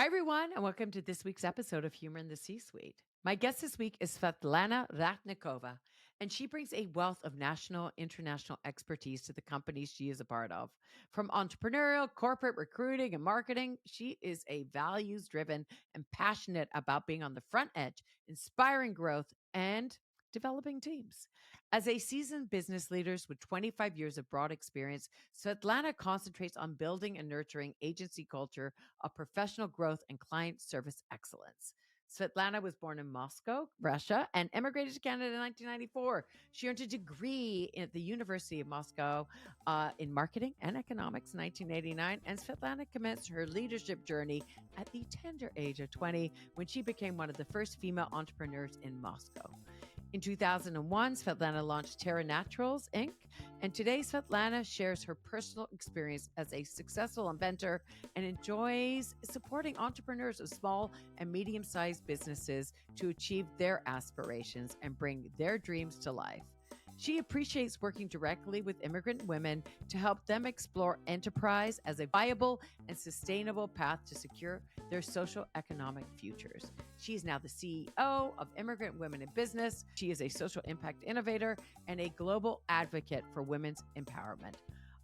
Hi, everyone, and welcome to this week's episode of Humor in the C-Suite. My guest this week is Svetlana Ratnikova, and she brings a wealth of national, international expertise to the companies she is a part of. From entrepreneurial, corporate recruiting, and marketing, she is a values-driven and passionate about being on the front edge, inspiring growth, and developing teams. As a seasoned business leader with 25 years of broad experience, Svetlana concentrates on building and nurturing agency culture of professional growth and client service excellence. Svetlana was born in Moscow, Russia, and immigrated to Canada in 1994. She earned a degree at the University of Moscow in marketing and economics in 1989. And Svetlana commenced her leadership journey at the tender age of 20 when she became one of the first female entrepreneurs in Moscow. In 2001, Svetlana launched Terra Naturals, Inc., and today Svetlana shares her personal experience as a successful inventor and enjoys supporting entrepreneurs of small and medium-sized businesses to achieve their aspirations and bring their dreams to life. She appreciates working directly with immigrant women to help them explore enterprise as a viable and sustainable path to secure their social economic futures. She is now the CEO of Immigrant Women in Business. She is a social impact innovator and a global advocate for women's empowerment.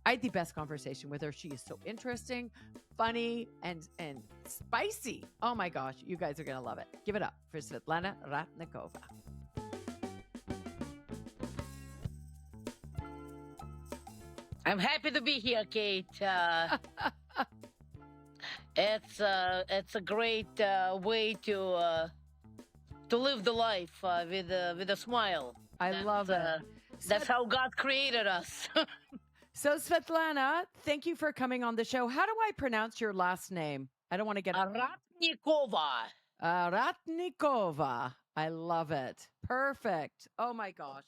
I had the best conversation with her. She is so interesting, funny, and spicy. Oh my gosh, you guys are going to love it. Give it up for Svetlana Ratnikova. I'm happy to be here, Kate. It's a great way to live the life with a smile. I love it. That's how God created us. So, Svetlana, thank you for coming on the show. How do I pronounce your last name? I don't want to get it wrong. Ratnikova. Ratnikova. I love it. Perfect. Oh my gosh.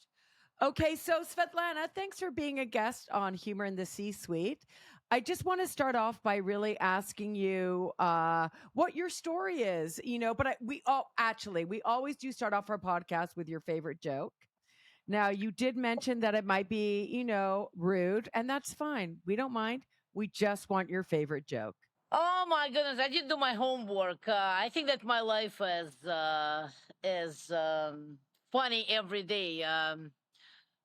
Okay, so Svetlana, thanks for being a guest on Humor in the C-Suite. I just want to start off by really asking you what your story is, but we always do start off our podcast with your favorite joke. Now, you did mention that it might be, rude, and that's fine. We don't mind. We just want your favorite joke. Oh my goodness! I didn't do my homework. I think that my life is funny every day.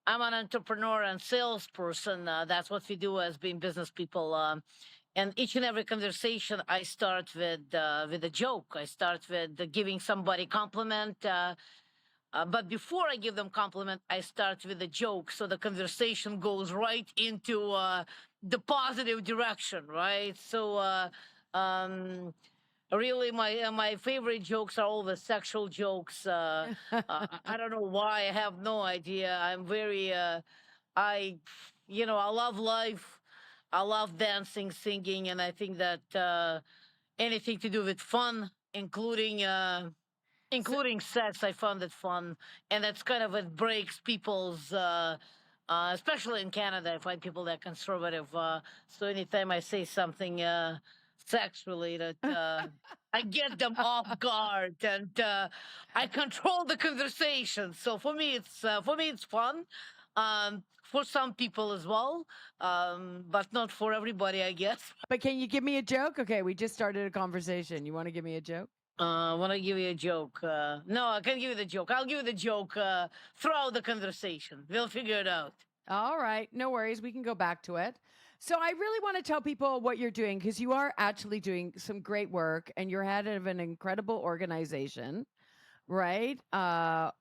I'm an entrepreneur and salesperson. That's what we do as being business people. And each and every conversation, I start with a joke. I start with giving somebody compliment. But before I give them compliment, I start with a joke, so the conversation goes right into the positive direction, right? So. Really, my favorite jokes are all the sexual jokes. I don't know why. I have no idea. I'm very, I love life. I love dancing, singing, and I think that anything to do with fun, including sex, I found it fun, and that's kind of what breaks people's. Especially in Canada, I find people that conservative. So anytime I say something sex related, I get them off guard, and I control the conversation. So for me, it's fun. For some people as well, but not for everybody, I guess. But can you give me a joke? Okay, we just started a conversation. You want to give me a joke? Want to give you a joke? No, I can't give you the joke. I'll give you the joke throughout the conversation. We'll figure it out. All right. No worries. We can go back to it. So I really want to tell people what you're doing because you are actually doing some great work and you're head of an incredible organization, right? And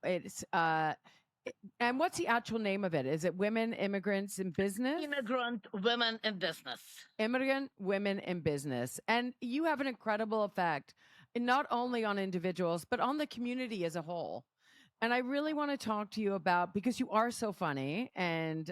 what's the actual name of it? Is it Women Immigrants in Business? Immigrant Women in Business. Immigrant Women in Business. And you have an incredible effect, not only on individuals, but on the community as a whole. And I really want to talk to you about, because you are so funny, and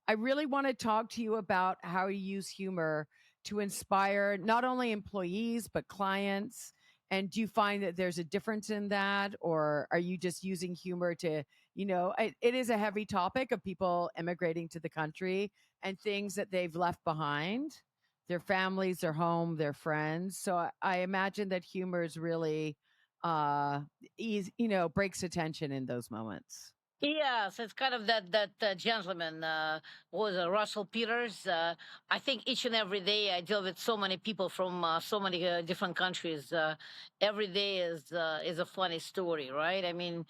I really want to talk to you about how you use humor to inspire not only employees, but clients. And do you find that there's a difference in that? Or are you just using humor to, it is a heavy topic of people immigrating to the country and things that they've left behind, their families, their home, their friends. So I imagine that humor is really, breaks attention in those moments. Yes, it's kind of that gentleman who was Russell Peters. I think each and every day I deal with so many people from so many different countries. Every day is a funny story, right? I mean,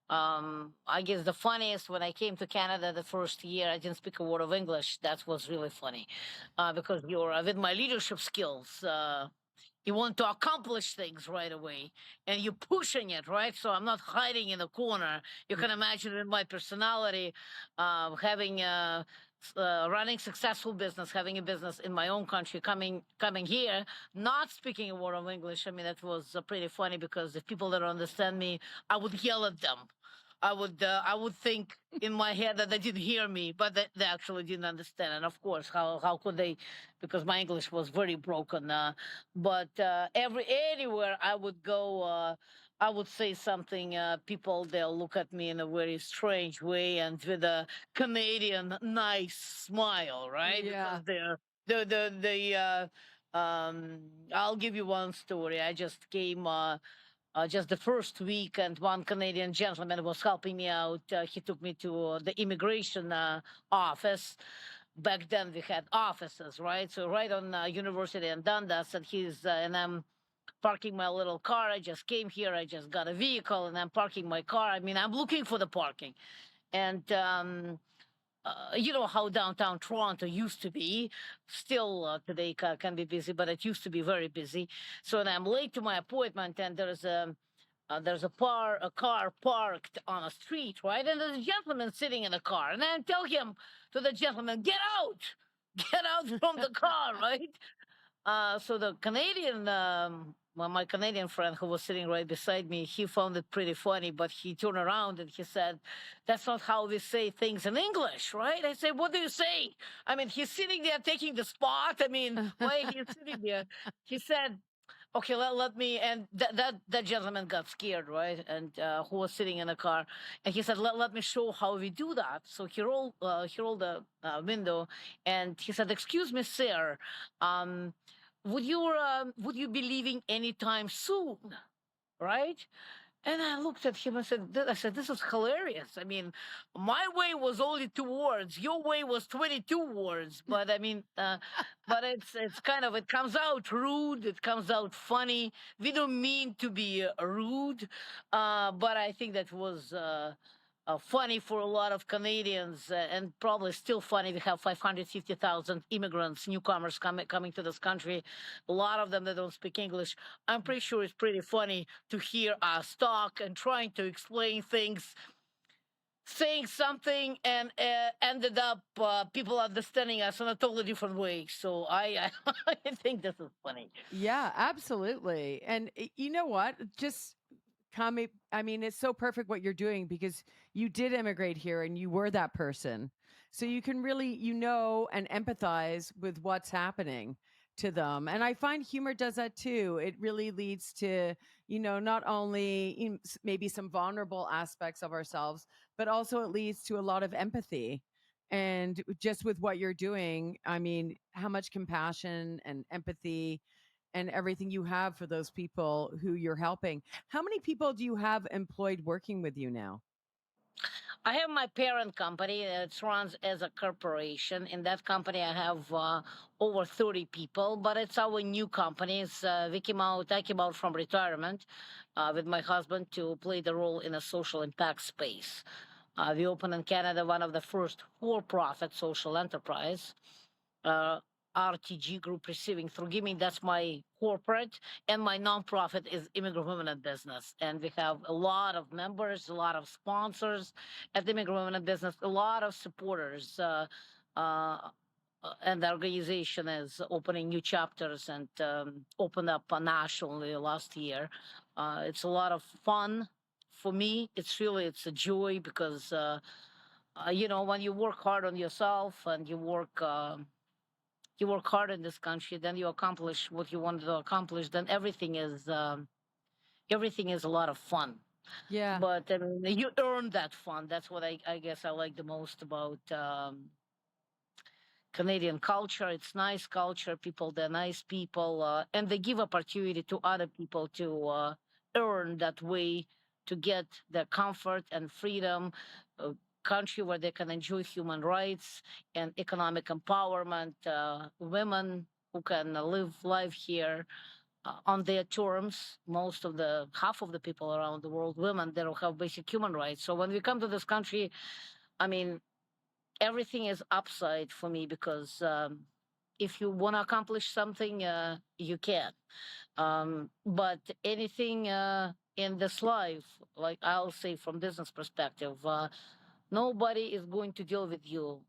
I guess the funniest when I came to Canada the first year, I didn't speak a word of English. That was really funny, because you're with my leadership skills. You want to accomplish things right away and you're pushing it, right? So I'm not hiding in a corner. You Yeah. can imagine with my personality, having running successful business, having a business in my own country, coming here, not speaking a word of English. I mean, that was pretty funny because if people don't understand me, I would yell at them. I would think in my head that they didn't hear me, but they actually didn't understand. And of course, how could they? Because my English was very broken. But anywhere I would go, I would say something. People they'll look at me in a very strange way and with a Canadian nice smile, right? Yeah. Because they're the I'll give you one story. I just came. Just the first week, and one Canadian gentleman was helping me out. He took me to the immigration office. Back then, we had offices, right? So right on University and Dundas, and I'm parking my little car. I just came here. I just got a vehicle, and I'm parking my car. I mean, I'm looking for the parking, and you know how downtown Toronto used to be. Still today can be busy, but it used to be very busy. So then I'm late to my appointment, and there's a car parked on a street, right? And there's a gentleman sitting in a car, and I tell him to the gentleman, "Get out, get out from the car!" Right? So the Canadian, well, my Canadian friend who was sitting right beside me, he found it pretty funny, but he turned around and he said, "That's not how we say things in English, right?" I said, "What do you say?" I mean, he's sitting there taking the spot. I mean, why he's sitting there? He said, "Okay, let me." And that gentleman got scared, right? And who was sitting in the car, and he said, let me show how we do that." So he rolled the window, and he said, "Excuse me, sir, um, would you be leaving anytime soon?" Right? And I looked at him and I said, this is hilarious. I mean, my way was only 2 words. Your way was 22 words. But I mean, but it's kind of, it comes out rude. It comes out funny. We don't mean to be rude. But I think that was, funny for a lot of Canadians, and probably still funny. We have 550,000 immigrants, newcomers coming to this country. A lot of them that don't speak English. I'm pretty sure it's pretty funny to hear us talk and trying to explain things, saying something, and ended up people understanding us in a totally different way. So I think this is funny. Yeah, absolutely. And you know what? Just coming, I mean, it's so perfect what you're doing because you did immigrate here and you were that person. So you can really, and empathize with what's happening to them. And I find humor does that too. It really leads to, not only maybe some vulnerable aspects of ourselves, but also it leads to a lot of empathy. And just with what you're doing, I mean, how much compassion and empathy and everything you have for those people who you're helping. How many people do you have employed working with you now? I have my parent company that runs as a corporation. In that company, I have over 30 people, but it's our new company. I came out from retirement with my husband to play the role in a social impact space. We opened in Canada one of the first for-profit social enterprise. uh, RTG Group Receiving Through Giving. That's my corporate, and my nonprofit is Immigrant Women in Business. And we have a lot of members, a lot of sponsors at Immigrant Women in Business, a lot of supporters. Uh, and the organization is opening new chapters and opened up nationally last year. It's a lot of fun for me. It's a joy because when you work hard on yourself and you work hard in this country, then you accomplish what you wanted to accomplish, then everything is a lot of fun. Yeah. But I mean, you earn that fun. That's what I guess I like the most about Canadian culture. It's nice culture. People, they're nice people, and they give opportunity to other people to earn that way, to get the comfort and freedom. country where they can enjoy human rights and economic empowerment, women who can live life here on their terms. Most of the half of the people around the world, women, they don't have basic human rights. So when we come to this country, I mean, everything is upside for me because if you want to accomplish something, you can. But anything in this life, like I'll say from business perspective, nobody is going to deal with you.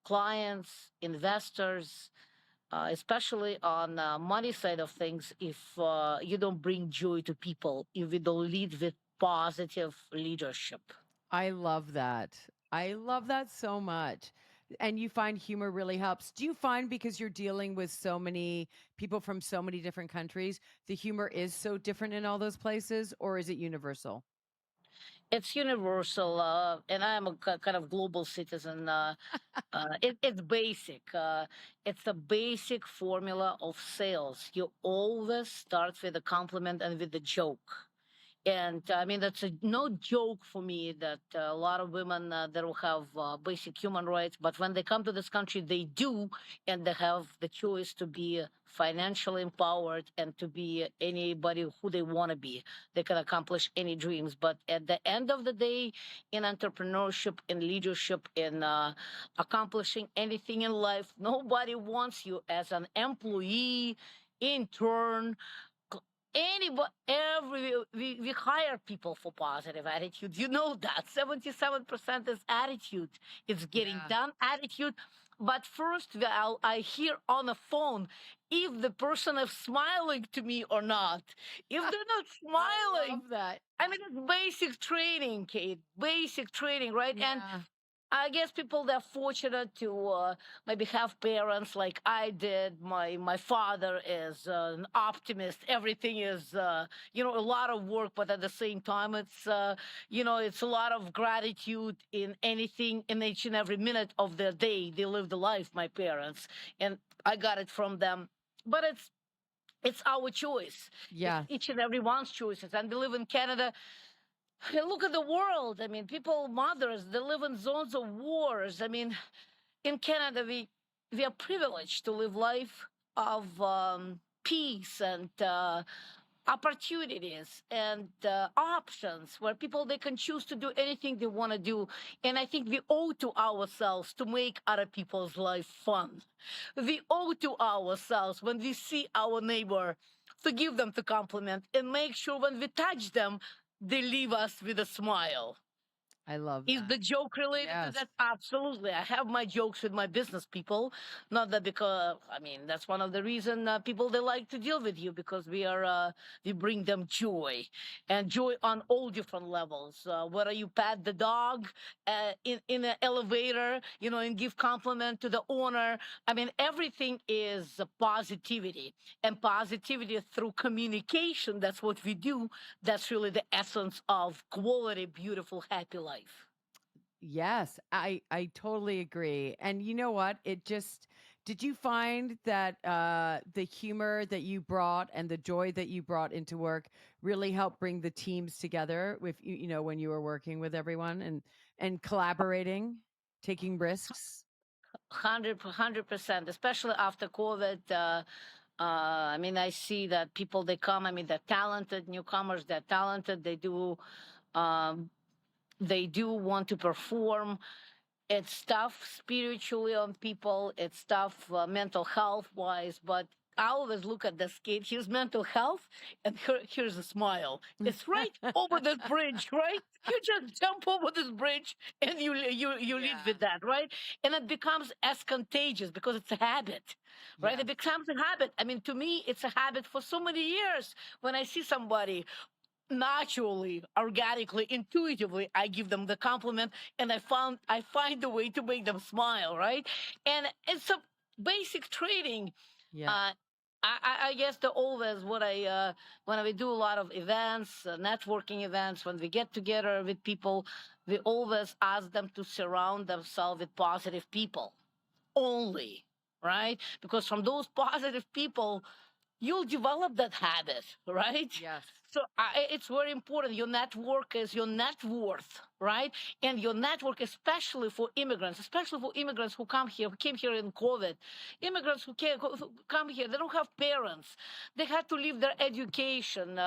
Clients, investors, especially on money side of things, if you don't bring joy to people, if you don't lead with positive leadership. I love that. I love that so much. And you find humor really helps. Do you find because you're dealing with so many people from so many different countries, the humor is so different in all those places, or is it universal? It's universal, and I'm a kind of global citizen. It's basic. It's a basic formula of sales. You always start with a compliment and with a joke. And I mean, that's no joke for me that a lot of women they don't have basic human rights, but when they come to this country, they do, and they have the choice to be financially empowered and to be anybody who they want to be. They can accomplish any dreams. But at the end of the day, in entrepreneurship, in leadership, in accomplishing anything in life, nobody wants you as an employee, intern, anybody, we hire people for positive attitude. You know that 77% is attitude. It's getting Yeah. done attitude. But first, I hear on the phone if the person is smiling to me or not. If they're not I smiling, love that. I mean, it's basic training, Kate. Basic training, right? And Yeah. I guess people that are fortunate to maybe have parents like I did. My father is an optimist. Everything is a lot of work, but at the same time, it's it's a lot of gratitude in anything in each and every minute of their day. They live the life, my parents, and I got it from them. But it's our choice. It's Yeah. each and every one's choices. And we live in Canada. Hey, look at the world. I mean, people, mothers, they live in zones of wars. I mean, in Canada, we are privileged to live life of peace and opportunities and options where people they can choose to do anything they want to do. And I think we owe to ourselves to make other people's life fun. We owe to ourselves when we see our neighbor to give them the compliment and make sure when we touch them they leave us with a smile. I love Is that. the joke related to Yes. that? Absolutely. I have my jokes with my business people. Not that because I mean that's one of the reason people they like to deal with you because we bring them joy and joy on all different levels. Whether you pat the dog in an elevator, and give compliment to the owner. I mean everything is positivity and positivity through communication. That's what we do. That's really the essence of quality, beautiful, happy life. Yes, I totally agree. And you know what? It just did you find that the humor that you brought and the joy that you brought into work really helped bring the teams together with when you were working with everyone and collaborating, taking risks? 100%, especially after COVID. I mean, I see that people they come. I mean, they're talented newcomers. They're talented. Um, they do want to perform. It's tough spiritually on people. It's tough mental health wise. But I always look at this kid. Here's mental health, and here's a smile. It's right over this bridge, right? You just jump over this bridge, and you lead Yeah. with that, right? And it becomes as contagious because it's a habit, right? Yes. It becomes a habit. I mean, to me, it's a habit for so many years. When I see somebody naturally, organically, intuitively, I give them the compliment, and I find a way to make them smile, right? And it's a basic training. Yeah. Uh, I guess the always what I when we do a lot of events, networking events, when we get together with people, we always ask them to surround themselves with positive people only, right? Because from those positive people you'll develop that habit, right? Yes. So it's very important. Your network is your net worth, right? And your network, especially for immigrants who came here in COVID, immigrants who come here, they don't have parents. They had to leave their education,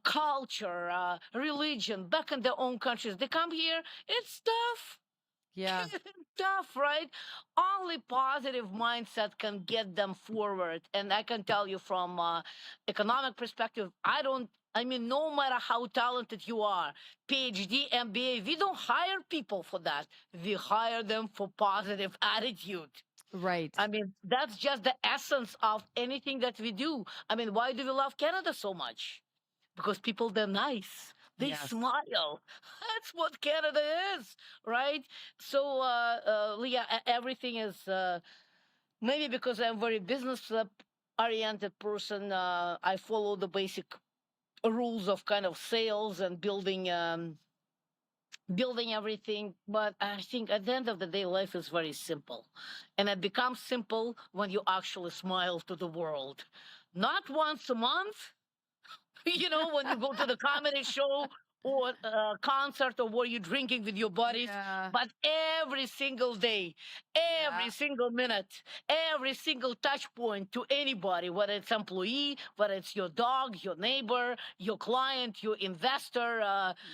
culture, religion back in their own countries. They come here. It's tough. Yeah. Tough, right? Only positive mindset can get them forward. And I can tell you from economic perspective, I mean, no matter how talented you are, PhD, MBA, we don't hire people for that. We hire them for positive attitude. Right. I mean, that's just the essence of anything that we do. I mean, why do we love Canada so much? Because people, they're nice. They Yes. smile. That's what Canada is, right? So, Leah, everything is maybe because I'm very business oriented person. I follow the basic rules of kind of sales and building everything. But I think at the end of the day, life is very simple, and it becomes simple when you actually smile to the world, not once a month, when you go to the comedy show or a concert or where you're drinking with your buddies, Yeah. but every single day, Yeah. every single minute, every single touch point to anybody, whether it's employee, whether it's your dog, your neighbor, your client, your investor,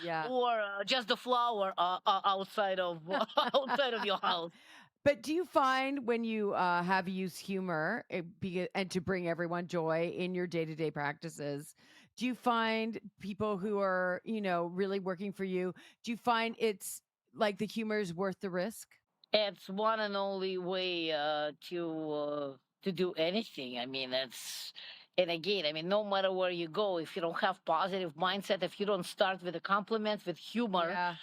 Yeah. or just the flower outside of outside of your house. But do you find when you have used humor and to bring everyone joy in your day to day practices, do you find people who are, really working for you, do you find it's like the humor is worth the risk? It's one and only way to do anything. I mean, and again, I mean, no matter where you go, if you don't have positive mindset, if you don't start with a compliment, with humor, Yeah.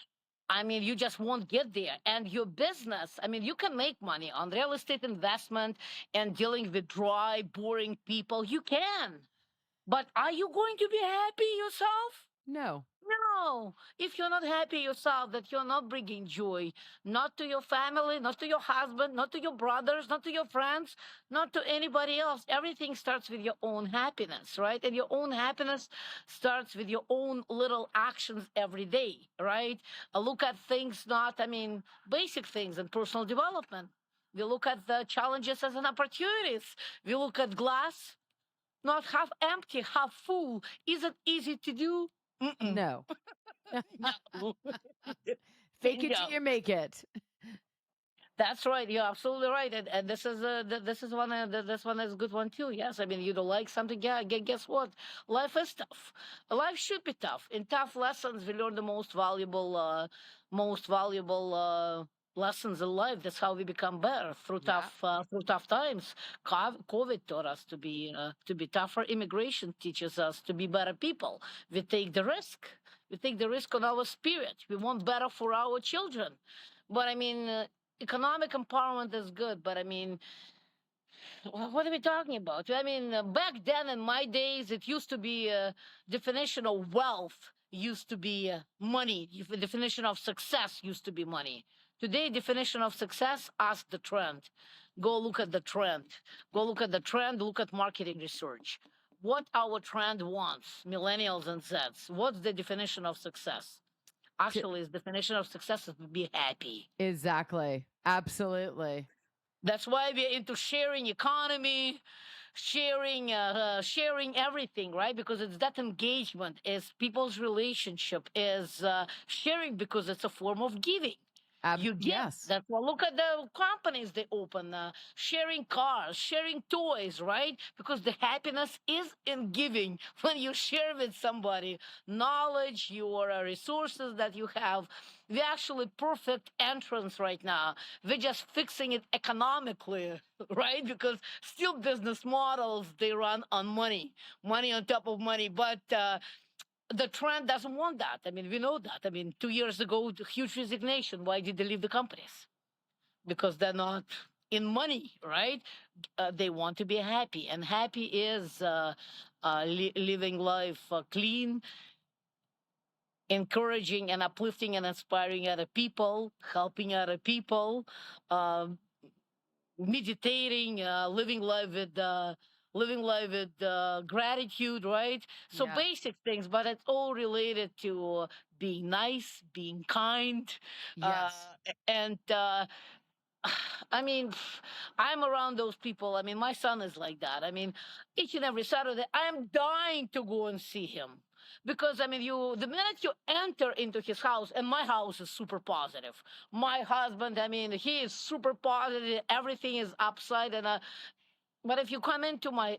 I mean, you just won't get there. And your business, I mean, you can make money on real estate investment and dealing with dry, boring people. You can, but are you going to be happy yourself? No. No, if you're not happy yourself, that you're not bringing joy, not to your family, not to your husband, not to your brothers, not to your friends, not to anybody else. Everything starts with your own happiness, right? And your own happiness starts with your own little actions every day, right? Look at things, not, I mean, basic things in personal development. We look at the challenges as an opportunities. We look at glass, not half empty, half full. Is it easy to do? Mm-mm. No. No. Fake it till No. you make it. That's right. You're absolutely right. And this is this one is a good one too. Yes, I mean, you don't like something. Yeah, guess what? Life is tough. Life should be tough. In tough lessons, we learn the most valuable lessons in life. That's how we become better Yeah. through tough times. COVID taught us to be tougher. Immigration teaches us to be better people. We take the risk. We take the risk on our spirit. We want better for our children. But I mean, economic empowerment is good, but I mean, what are we talking about? I mean, back then in my days, it used to be a definition of wealth used to be money. The definition of success used to be money. Today, definition of success, ask the trend. Go look at the trend. Go look at the trend, look at marketing research. What our trend wants, millennials and Zs, what's the definition of success? T- Actually, his definition of success is to be happy. exactly. Absolutely. That's why we're into sharing economy, sharing everything, right? Because it's that engagement, is people's relationship, is sharing because it's a form of giving. You give. Yes. That's why look at the companies they open, sharing cars, sharing toys, right? Because the happiness is in giving when you share with somebody knowledge, your resources that you have. We actually perfect entrance right now. We're just fixing it economically, right? Because still business models they run on money, money on top of money, but. The trend doesn't want that. I mean, we know that. I mean, 2 years ago, the huge resignation. Why did they leave the companies? Because they're not in money, right? They want to be happy, and happy is living life clean, encouraging and uplifting and inspiring other people, helping other people, uh, meditating, living life with living life with gratitude, right? So Yeah. basic things, but it's all related to being nice, being kind, uh, Yes. and I mean, I'm around those people. I mean, my son is like that. I mean, each and every Saturday, I'm dying to go and see him because I mean, the minute you enter into his house, and my house is super positive. My husband, I mean, he is super positive. Everything is upside, and but if you come into my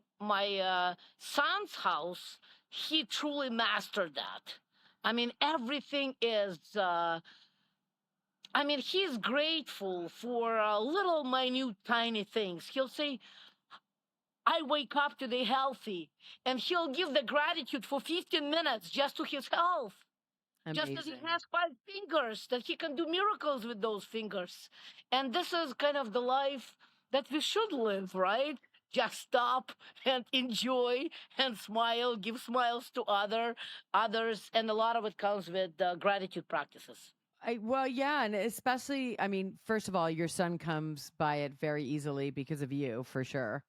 son's house, he truly mastered that. I mean, everything is. I mean, he's grateful for little, minute, tiny things. He'll say, I wake up today healthy. And he'll give the gratitude for 15 minutes just to his health. Just that he Amazing. has 5 fingers, that he can do miracles with those fingers. And this is kind of the life that we should live, right? Just stop and enjoy and smile, give smiles to others, and a lot of it comes with gratitude practices. Well, yeah, and especially, I mean, first of all, your son comes by it very easily because of you, for sure.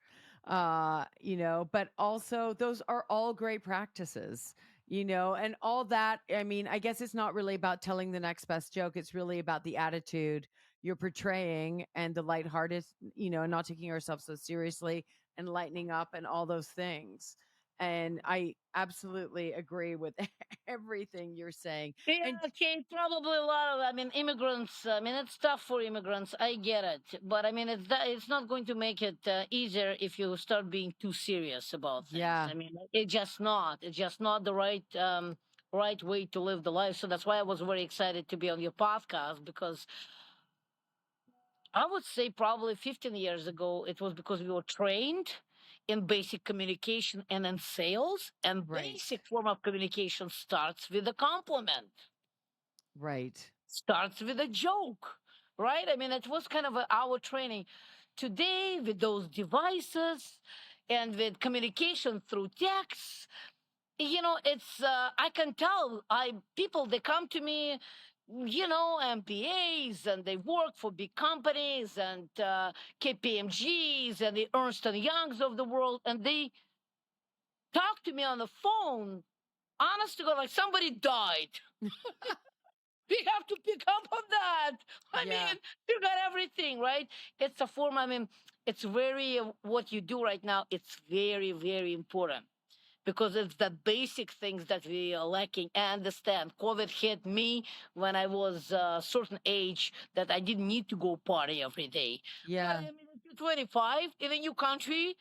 But also those are all great practices, and all that. I mean, I guess it's not really about telling the next best joke. It's really about the attitude you're portraying and the lighthearted, and not taking ourselves so seriously and lightening up and all those things. And I absolutely agree with everything you're saying. Yeah, And okay, probably a lot of, I mean, immigrants. I mean, it's tough for immigrants. I get it, but I mean, it's not going to make it easier if you start being too serious about things. yeah. I mean, it's just not the right way to live the life. So that's why I was very excited to be on your podcast because I would say probably 15 years ago, it was because we were trained in basic communication and in sales, and Right. basic form of communication starts with a compliment, Right. starts with a joke, right? I mean, it was kind of our training. Today, with those devices and with communication through text, it's I can tell. I people they come to me, MPAs, and they work for big companies and KPMGs and the Ernst and Youngs of the world, and they talk to me on the phone. Honest to God, like somebody died. We have to pick up on that. I Yeah. mean, you got everything, right? It's a form. I mean, it's very what you do right now. It's very, very important because it's the basic things that we are lacking. I understand. COVID hit me when I was a certain age that I didn't need to go party every day. But I Yeah. mean, if you're 25 in a new country,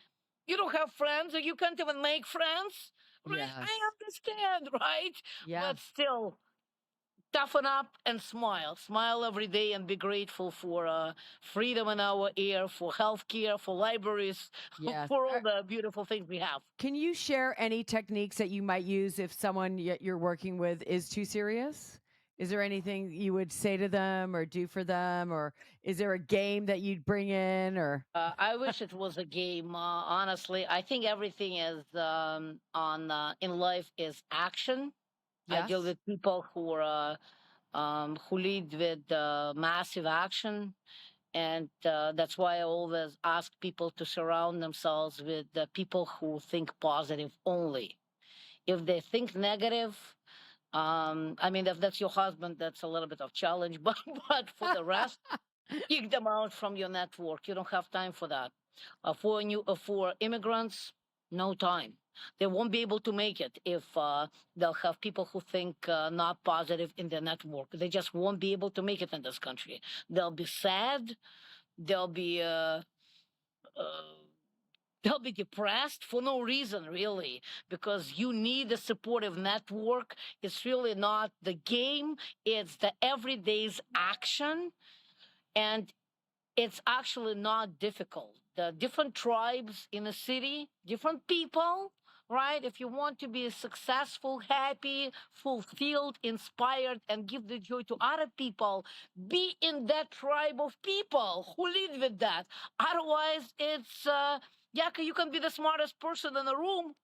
you don't have friends, or you can't even make friends, right? I Yes. understand, right? Yeah. But still toughen up and smile. Smile every day and be grateful for freedom in our air, for healthcare, for libraries, Yes. for all the beautiful things we have. Can you share any techniques that you might use if someone you're working with is too serious? Is there anything you would say to them or do for them, or is there a game that you'd bring in, or I wish it was a game. Honestly, I think everything is on in life is action. I deal yes? with people who lead with massive action, and that's why I always ask people to surround themselves with the people who think positive only. If they think negative, I mean, if that's your husband, that's a little bit of challenge, but for the rest, kick them out from your network. You don't have time for that. For immigrants, no time. They won't be able to make it if they'll have people who think not positive in their network. They just won't be able to make it in this country. They'll be sad. They'll be uh, they'll be depressed for no reason, really, because you need a supportive network. It's really not the game; it's the everyday's action, and it's actually not difficult. The different tribes in a city, different people, right? If you want to be successful, happy, fulfilled, inspired, and give the joy to other people, be in that tribe of people who lead with that. Otherwise, it's, yeah, you can be the smartest person in the room,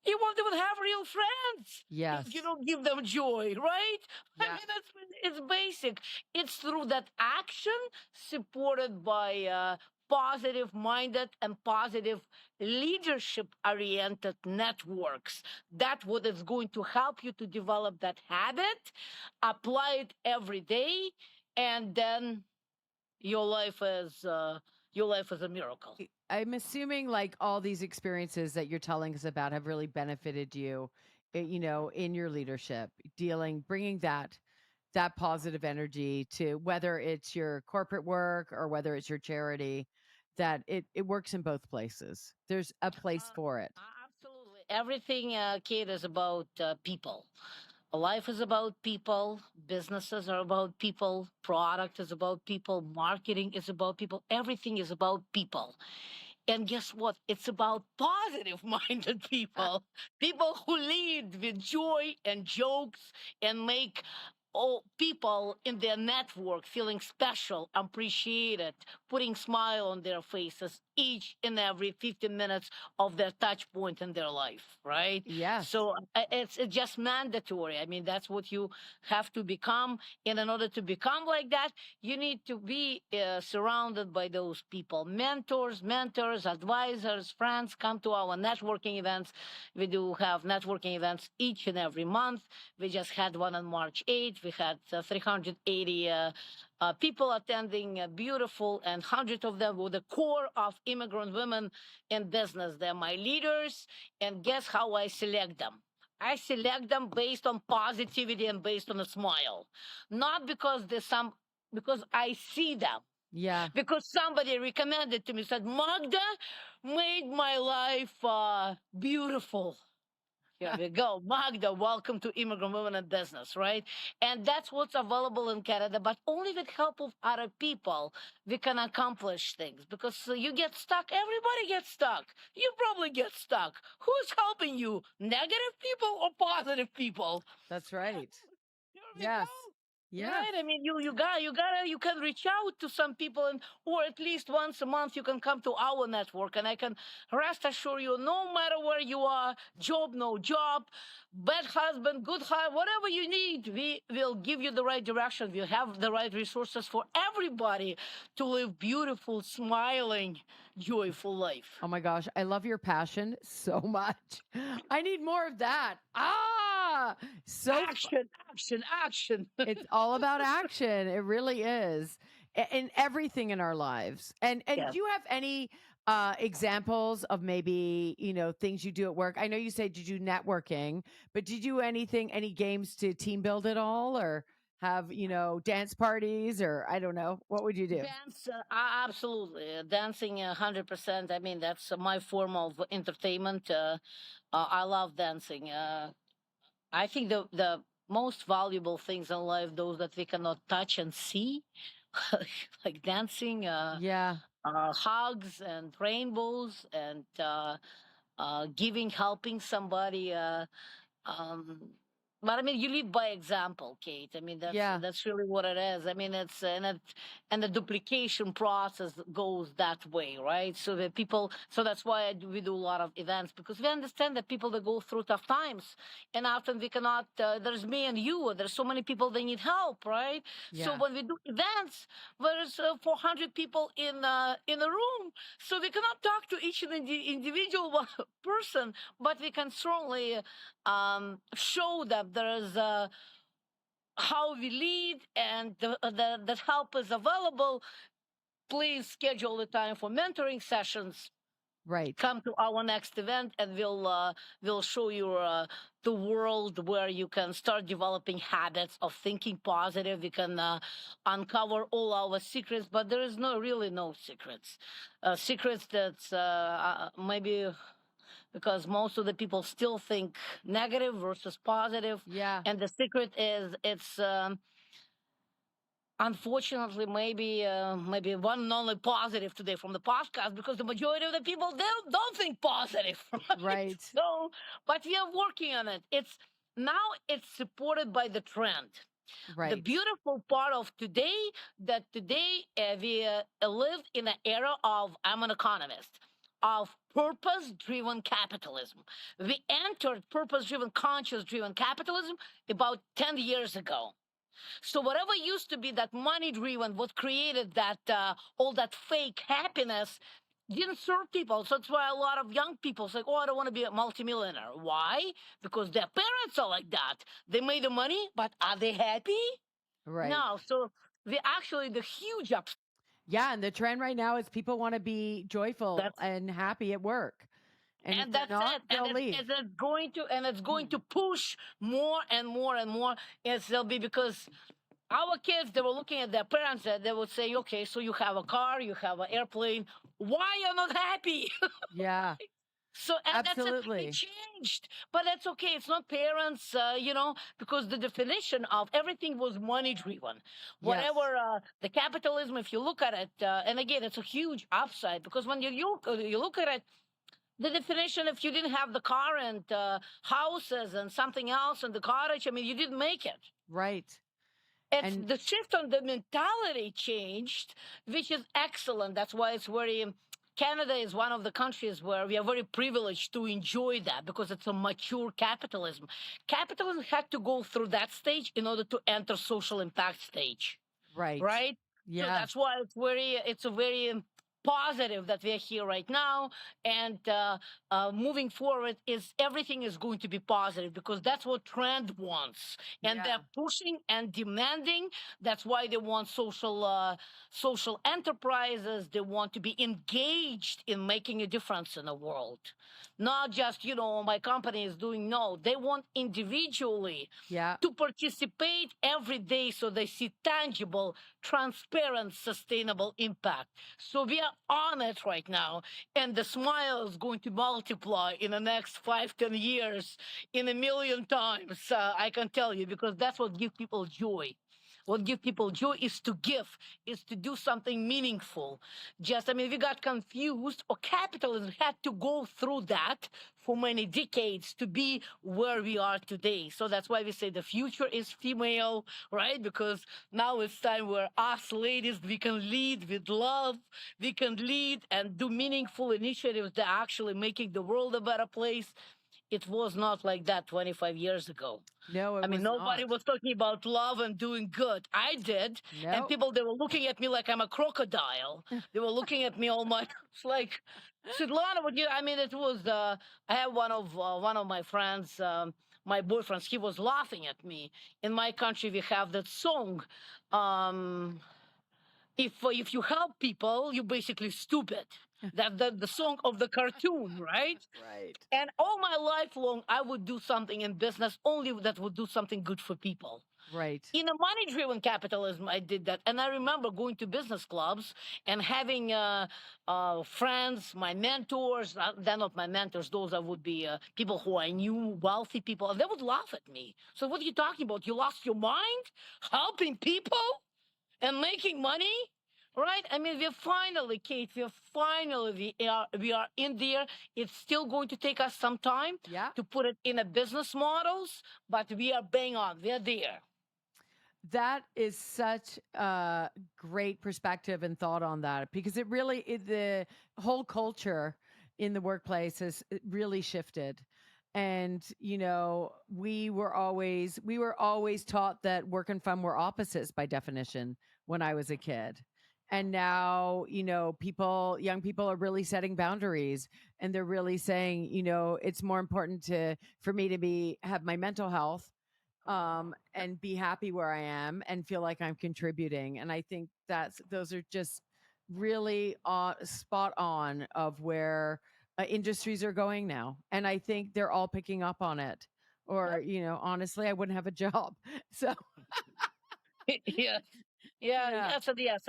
you won't even have real friends if you Yes. don't give them joy, right? I Yeah. mean, it's basic. It's through that action supported by positive minded and positive leadership oriented networks. That's what is going to help you to develop that habit, apply it every day, and then your life is a miracle. I'm assuming like all these experiences that you're telling us about have really benefited you, in your leadership, bringing that positive energy to whether it's your corporate work or whether it's your charity, that it works in both places. There's a place for it. Absolutely. Everything, Kate, is about people. Life is about people. Businesses are about people. Product is about people. Marketing is about people. Everything is about people. And guess what? It's about positive minded people, people who lead with joy and jokes and make all people in their network feeling special, appreciated, putting smile on their faces each and every 15 minutes of their touch point in their life, right? Yes. So it's just mandatory. I mean, that's what you have to become. And in order to become like that, you need to be surrounded by those people, mentors, advisors, friends. Come to our networking events. We do have networking events each and every month. We just had one on March 8th. We had 380 people attending, beautiful, and hundreds of them were the core of immigrant women in business. They're my leaders. And guess how I select them? I select them based on positivity and based on a smile, not because because I see them, Yeah. because somebody recommended to me, said Magda made my life beautiful. Here we go. Magda, welcome to Immigrant Women in Business, right? And that's what's available in Canada, but only with help of other people we can accomplish things. Because you get stuck, everybody gets stuck. You probably get stuck. Who's helping you? Negative people or positive people? That's right. Here we go. Yes. Yes. Right. I mean, you can reach out to some people, and or at least once a month you can come to our network, and I can rest assure you, no matter where you are, job, no job, bad husband, good husband, whatever you need, we will give you the right direction. We have the right resources for everybody to live beautiful, smiling, joyful life. Oh my gosh, I love your passion so much. I need more of that. Action, action, action. It's all about action. It really is. In everything in our lives. And Yes. do you have any examples of maybe, things you do at work? I know you said you do networking, but did you do any games to team build at all, or have, dance parties, or I don't know. What would you do? Dance, absolutely. Dancing, 100%. I mean, that's my form of entertainment. I love dancing. I think the most valuable things in life, those that we cannot touch and see, like dancing, Yeah. hugs and rainbows, and giving, helping somebody. Um, but I mean, you lead by example, Kate. I mean, Yeah. that's really what it is. I mean, and the duplication process goes that way, right? So the people, so that's why we do a lot of events, because we understand that people that go through tough times, and often we cannot. There's me and you. There's so many people that need help, right? So Yeah. when we do events, there's 400 people in a room, so we cannot talk to each individual person, but we can certainly show that there is how we lead, and that help is available. Please schedule the time for mentoring sessions. Right. Come to our next event, and we'll show you the world where you can start developing habits of thinking positive. We can uncover all our secrets, but there is no secrets. Secrets that's maybe because most of the people still think negative versus positive. Yeah. And the secret is it's unfortunately maybe one and only positive today from the podcast, because the majority of the people they don't think positive, right? Right. So, but we are working on it. It's supported by the trend. The Right. beautiful part of today, that today we live in an era of, I'm an economist, of purpose driven capitalism. We entered purpose driven, conscious driven capitalism about 10 years ago. So whatever used to be that money driven, what created that all that fake happiness didn't serve people. So that's why a lot of young people say, "Oh, I don't want to be a multimillionaire." Why? Because their parents are like that. They made the money, but are they happy? Right. No. So we actually the huge ups. Yeah, and the trend right now is people want to be joyful That's and happy at work. And if and they're that's not, it. And they'll leave. it's going to push more and more and more. It's they'll be because our kids they were looking at their parents and they would say, okay, so you have a car, you have an airplane, why you're not happy? Yeah, So and that's it. It absolutely. changed, but that's okay. It's not parents, because the definition of everything was money driven. Yes. Whatever the capitalism, if you look at it, and again, it's a huge upside because when you look at it, the definition, if you didn't have the car and houses and something else and the cottage, I mean, you didn't make it. Right. It's And the shift on the mentality changed, which is excellent. That's why it's very. Canada is one of the countries where we are very privileged to enjoy that because it's a mature capitalism. Capitalism had to go through that stage in order to enter social impact stage, right. right? So Yeah. that's why it's a very positive that we're here right now, and moving forward is everything is going to be positive because that's what trend wants, and Yeah. they're pushing and demanding. That's why they want social enterprises. They want to be engaged in making a difference in the world, not just my company is doing. No, they want individually Yeah. to participate every day so they see tangible, transparent, sustainable impact. So we are on it right now, and the smile is going to multiply in the next 5, 10 years in a million times. I can tell you because that's what gives people joy. What gives people joy is to give, is to do something meaningful. Just, I mean, we got confused, or capitalism had to go through that for many decades to be where we are today. So that's why we say the future is female, right? Because now it's time where us ladies, we can lead with love, we can lead and do meaningful initiatives that are actually making the world a better place. It was not like that 25 years ago. No, I it mean, was nobody not. was talking about love and doing good. I did, and No. people they were looking at me like I'm a crocodile. They were looking at me all my. It's like, Svetlana, would you? I mean, it was. I have one of my friends, my boyfriends. He was laughing at me. In my country, we have that song. Um, if you help people, you're basically stupid. That the song of the cartoon, right? Right. And all my life long, I would do something in business only that would do something good for people. Right. In a money driven capitalism, I did that. And I remember going to business clubs and having friends, my mentors. They're not my mentors, those would be people who I knew, wealthy people. And they would laugh at me. So, what are you talking about? You lost your mind helping people and making money? Right? I mean, we're finally, Kate, we are in there. It's still going to take us some time Yeah. to put it in a business models, but we are bang on. We're there. That is such a great perspective and thought on that because the whole culture in the workplace has really shifted. And we were always taught that work and fun were opposites by definition when I was a kid. And now, young people are really setting boundaries, and they're really saying, it's more important for me to have my mental health, and be happy where I am and feel like I'm contributing. And I think those are just really spot on of where industries are going now. And I think they're all picking up on it. Or, honestly, I wouldn't have a job. So, Yes. Yeah, yeah, yes, and yes.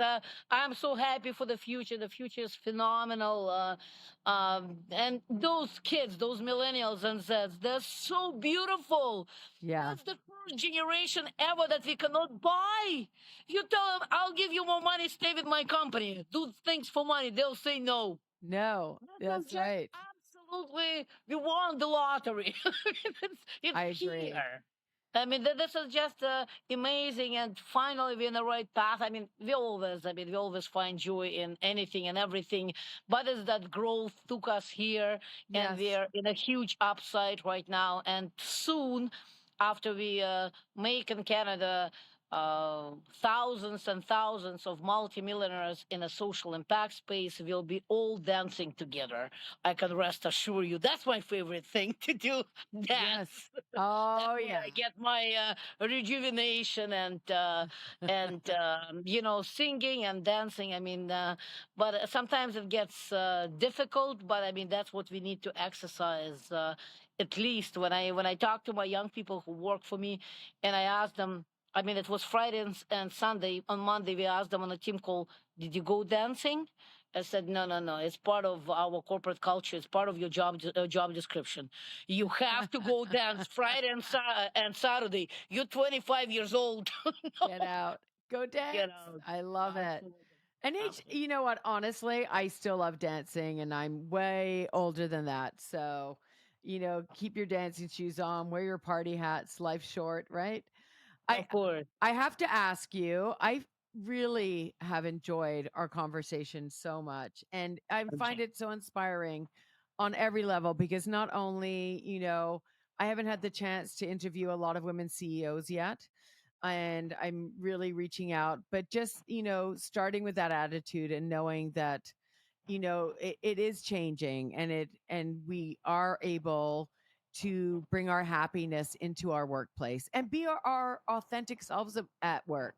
I'm so happy for the future. The future is phenomenal. And those kids, those millennials and Zs, they're so beautiful. yeah, That's the first generation ever that we cannot buy. You tell them, I'll give you more money, stay with my company, do things for money. They'll say no. no, This is that's just right. absolutely, we won the lottery. it's I agree. here. I mean, this is just amazing, and finally we're in the right path. I mean, we always find joy in anything and everything, but it's that growth took us here, and Yes. we're in a huge upside right now. And soon, after we make in Canada thousands and thousands of multimillionaires in a social impact space will be all dancing together. I can rest assure you. That's my favorite thing to do. Yes. Dance. That's Oh, where yeah. I get my rejuvenation and singing and dancing. I mean, but sometimes it gets difficult. But I mean, that's what we need to exercise. At least when I talk to my young people who work for me, and I ask them. I mean, it was Friday and Sunday. On Monday, we asked them on a team call, "Did you go dancing?" I said, "No, no, no. It's part of our corporate culture. It's part of your job description. You have to go dance Friday and Saturday. You're 25 years old. Get out. Go Get dance. out." I love it. Absolutely. And Absolutely. you know what? Honestly, I still love dancing and I'm way older than that. So, keep your dancing shoes on, wear your party hats, life's short, right? I Of course. I have to ask you, I really have enjoyed our conversation so much and I find Okay. it so inspiring on every level because not only, I haven't had the chance to interview a lot of women CEOs yet and I'm really reaching out, but just, starting with that attitude and knowing that, it is changing and we are able to bring our happiness into our workplace and be our authentic selves at work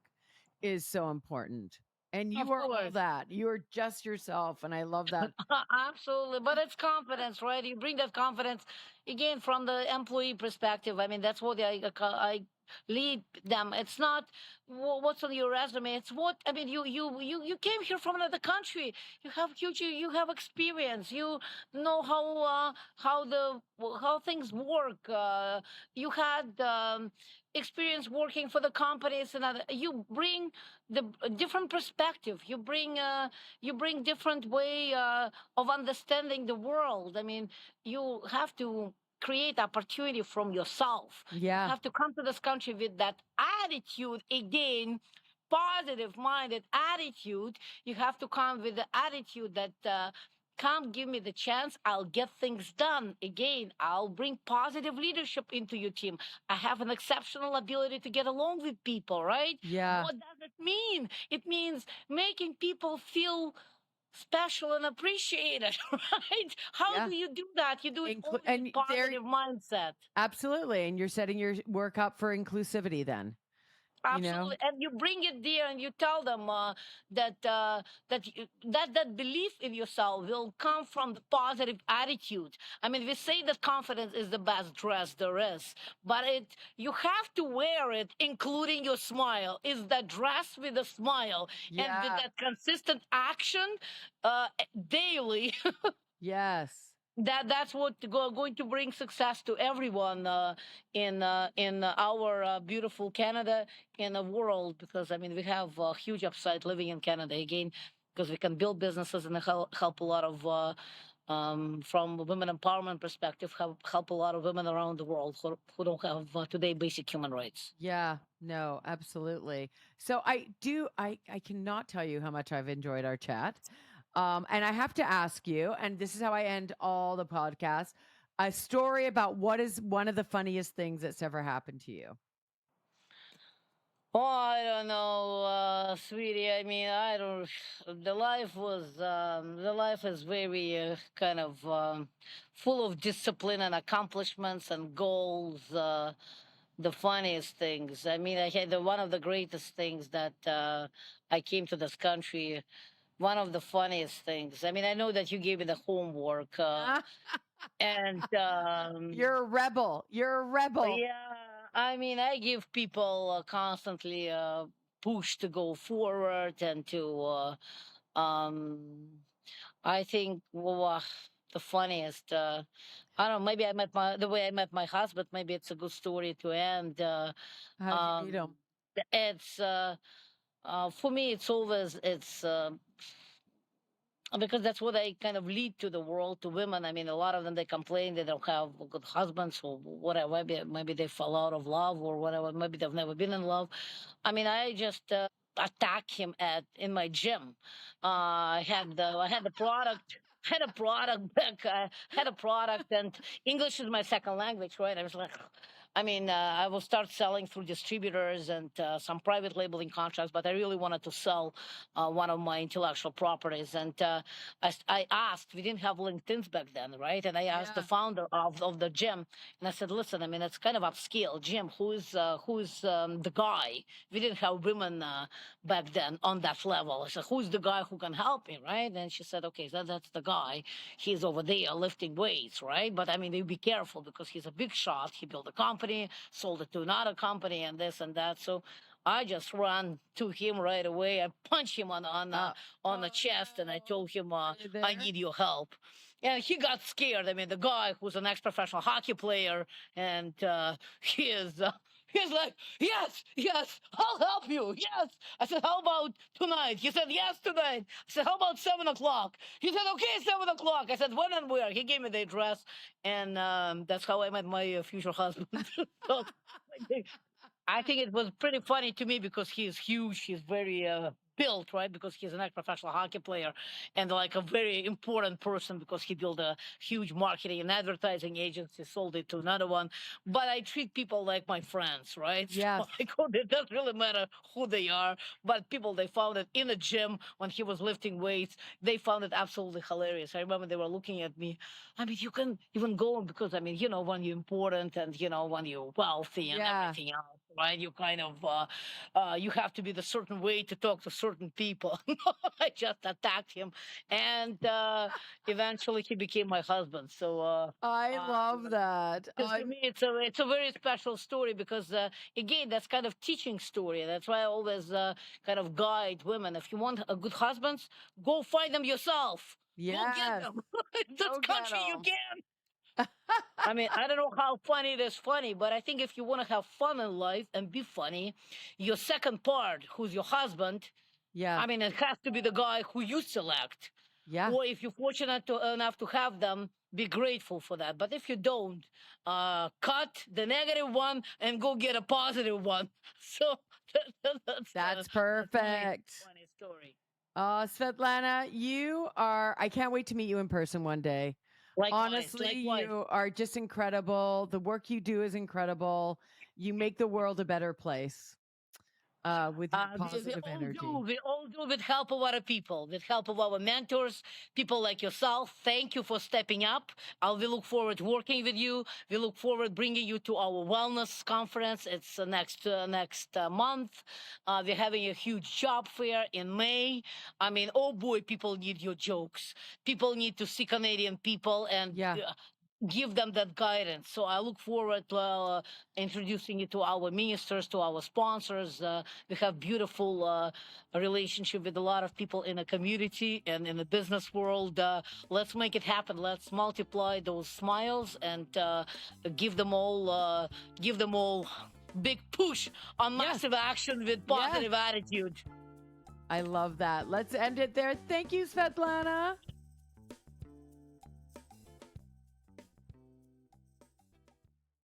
is so important. And you Of are all course. that. You are just yourself. And I love that. Absolutely. But it's confidence, right? You bring that confidence again from the employee perspective. I mean, that's what I lead them. It's not what's on your resume. It's what I mean. You came here from another country. You have huge. You have experience. You know how things work. You had experience working for the companies and other. You bring the different perspective. You bring different way of understanding the world. I mean, you have to create opportunity from yourself. You Yeah. have to come to this country with that attitude again, positive minded attitude. You have to come with the attitude that come give me the chance, I'll get things done. Again, I'll bring positive leadership into your team. I have an exceptional ability to get along with people, right? Yeah. What does it mean? It means making people feel special and appreciated, right? How Yeah. do you do that? You do it only with And there, positive mindset. absolutely. And you're setting your work up for inclusivity then, you know? Absolutely, and you bring it there, and you tell them that belief in yourself will come from the positive attitude. I mean, we say that confidence is the best dress there is, but you have to wear it, including your smile. Is that dress with a smile and with Yeah. that consistent action uh, daily? Yes. That's what going to bring success to everyone in our beautiful Canada, in the world, because I mean we have a huge upside living in Canada again, because we can build businesses and help a lot of from a women empowerment perspective, help a lot of women around the world who don't have today basic human rights. Yeah, no, absolutely. So I cannot tell you how much I've enjoyed our chat. And I have to ask you, and this is how I end all the podcasts, a story about what is one of the funniest things that's ever happened to you. Oh, I don't know, sweetie. I mean, I don't. The life is very kind of full of discipline and accomplishments and goals. The funniest things. I mean, I had one of the greatest things that I came to this country. One of the funniest things. I mean, I know that you gave me the homework, Ah, and you're a rebel. You're a rebel. yeah, I mean, I give people constantly push to go forward and to. Um, I think the funniest. I don't know. Maybe the way I met my husband. Maybe it's a good story to end. How'd you meet Um, him? it's for me. It's always it's. Because that's what I kind of lead to the world, to women. I mean, a lot of them, they complain they don't have good husbands or whatever. Maybe they fall out of love or whatever. Maybe they've never been in love. I mean, I just attack him in my gym. I had the product. Had a product back. Had a product, and English is my second language, right? I was like, I mean, I will start selling through distributors and some private labeling contracts, but I really wanted to sell one of my intellectual properties. And I asked, we didn't have LinkedIn's back then, right? And I asked the Yeah. founder of the gym, and I said, listen, I mean, it's kind of upscale gym. Who's the guy? We didn't have women back then on that level. I said, who's the guy who can help me, right? And she said, okay, so that's the guy. He's over there lifting weights, right? But I mean, you be careful because he's a big shot. He built a company, sold it to another company, and this and that. So I just ran to him right away. I punched him on the Oh chest, and I no. told him, Are you "I there? need your help." And he got scared. I mean, the guy who's an ex-professional hockey player, and he is. He's like, yes, yes, I'll help you. Yes. I said, how about tonight? He said, yes, tonight. I said, how about 7 o'clock? He said, okay, 7 o'clock. I said, when and where? He gave me the address, and that's how I met my future husband. So, I think it was pretty funny to me because he's huge. He's very built, right? Because he's an ex-professional hockey player and like a very important person because he built a huge marketing and advertising agency, sold it to another one. But I treat people like my friends, right? So Yes. like, it doesn't really matter who they are. But people, they found it in a gym when he was lifting weights. They found it absolutely hilarious. I remember they were looking at me. I mean, you can even go because I mean, when you're important and when you're wealthy and Yeah. everything else, right? You kind of you have to be the certain way to talk to certain people. I just attacked him, and eventually he became my husband. So I love that. because to me it's a very special story because again that's kind of teaching story. That's why I always kind of guide women. If you want a good husband, go find them yourself. Go get Yes. them. In this Go get country you 'em. can. I mean, I don't know how funny it is funny, but I think if you want to have fun in life and be funny, your second part, who's your husband, Yeah. I mean, it has to be the guy who you select. Yeah. Or if you're fortunate enough to have them, be grateful for that. But if you don't, cut the negative one and go get a positive one. So That's that's my perfect. funny story. Svetlana, I can't wait to meet you in person one day. Likewise, Honestly, likewise. you are just incredible. The work you do is incredible. You make the world a better place with your We positive all do. energy. We all do with help of other people, with help of our mentors, people like yourself. Thank you for stepping up. We look forward to working with you. We look forward bringing you to our wellness conference. It's next month. We're having a huge job fair in May. I mean, oh boy, people need your jokes. People need to see Canadian people and Yeah. give them that guidance. So I look forward to introducing you to our ministers, to our sponsors. We have beautiful relationship with a lot of people in the community and in the business world. Let's make it happen. Let's multiply those smiles and give them all big push on Yes. massive action with Yes. positive attitude. I love that. Let's end it there. Thank you, Svetlana.